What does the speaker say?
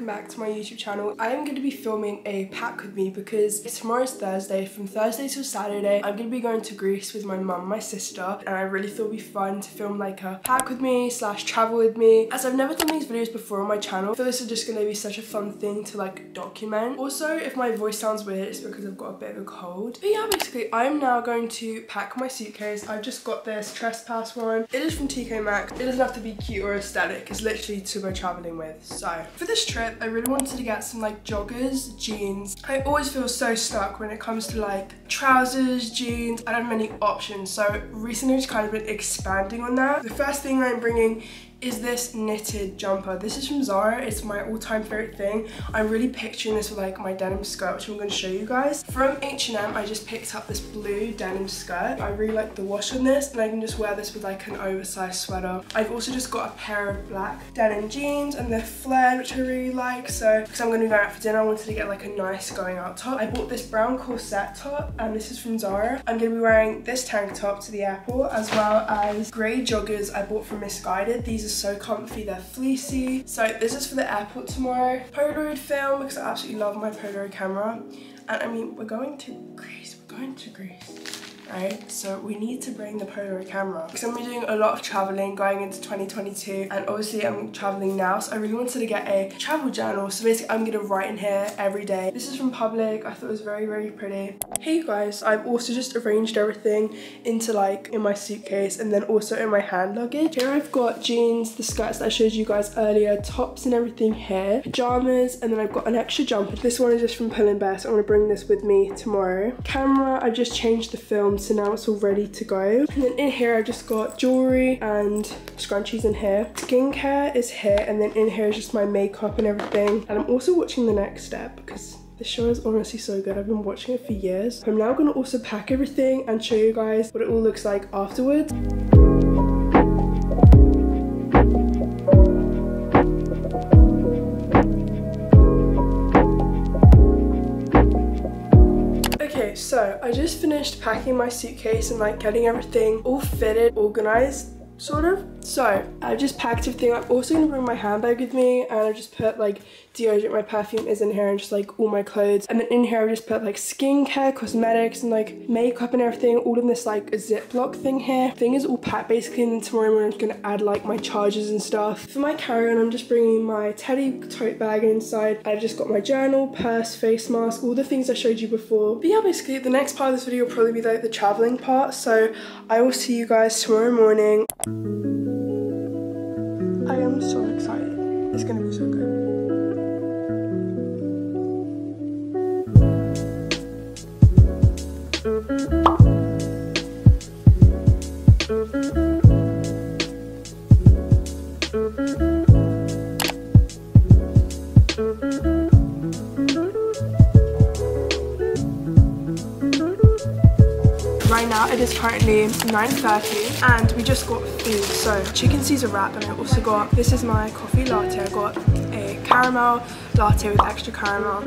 back to my YouTube channel. I am going to be filming a pack with me because tomorrow's Thursday. From Thursday till Saturday, I'm going to be going to Greece with my mum and my sister, and I really thought it would be fun to film like a pack with me / travel with me. As I've never done these videos before on my channel, I feel this is just going to be such a fun thing to like document. Also, if my voice sounds weird, it's because I've got a bit of a cold. But yeah, basically, I'm now going to pack my suitcase. I've just got this Trespass one. It is from TK Maxx. It doesn't have to be cute or aesthetic. It's literally to go traveling with. So for this trip, I really wanted to get some like joggers, jeans. I always feel so stuck when it comes to like trousers, jeans. I don't have many options. So recently I've just kind of been expanding on that. The first thing I'm bringing is this knitted jumper. This is from Zara. It's my all-time favorite thing. I'm really picturing this with like my denim skirt, which I'm going to show you guys. From H&M, I just picked up this blue denim skirt. I really like the wash on this, and I can just wear this with like an oversized sweater. I've also just got a pair of black denim jeans, and they're flared, which I really like. So because I'm going to be going out for dinner, I wanted to get like a nice going out top. I bought this brown corset top, and this is from Zara. I'm going to be wearing this tank top to the airport, as well as grey joggers I bought from Missguided. These are so comfy, they're fleecy. So this is for the airport tomorrow. Polaroid film, because I absolutely love my Polaroid camera. And I mean, we're going to Greece, right? So we need to bring the Polaroid camera because I'm doing a lot of traveling going into 2022, and obviously I'm traveling now, so I really wanted to get a travel journal. So basically I'm gonna write in here every day. This is from Public. I thought it was very, very pretty. Hey guys, I've also just arranged everything into like in my suitcase and then also in my hand luggage. Here I've got jeans, the skirts that I showed you guys earlier, tops and everything here, pajamas, and then I've got an extra jumper. This one is just from Pull & Bear, so I'm gonna bring this with me tomorrow. Camera, I've just changed the film, so now it's all ready to go. And then in here I've just got jewelry and scrunchies in here. Skincare is here, and then in here is just my makeup and everything. And I'm also watching The Next Step because this show is honestly so good. I've been watching it for years. I'm now gonna also pack everything and show you guys what it all looks like afterwards. So I just finished packing my suitcase and like getting everything all fitted, organized, sort of. So I've just packed everything. I'm also gonna bring my handbag with me, and I've just put like deodorant, my perfume is in here, and just like all my clothes. And then in here I've just put like skincare, cosmetics, and like makeup and everything, all in this like a Ziploc thing here. Thing is all packed basically, and then tomorrow morning I'm just gonna add like my chargers and stuff. For my carry-on, I'm just bringing my teddy tote bag, and inside I've just got my journal, purse, face mask, all the things I showed you before. But yeah, basically the next part of this video will probably be like the traveling part, so I will see you guys tomorrow morning. I am so excited. It's gonna be so good. Right now it is currently 9:30 and we just got food. So chicken Caesar wrap, and I also got, this is my coffee latte. I got a caramel latte with extra caramel.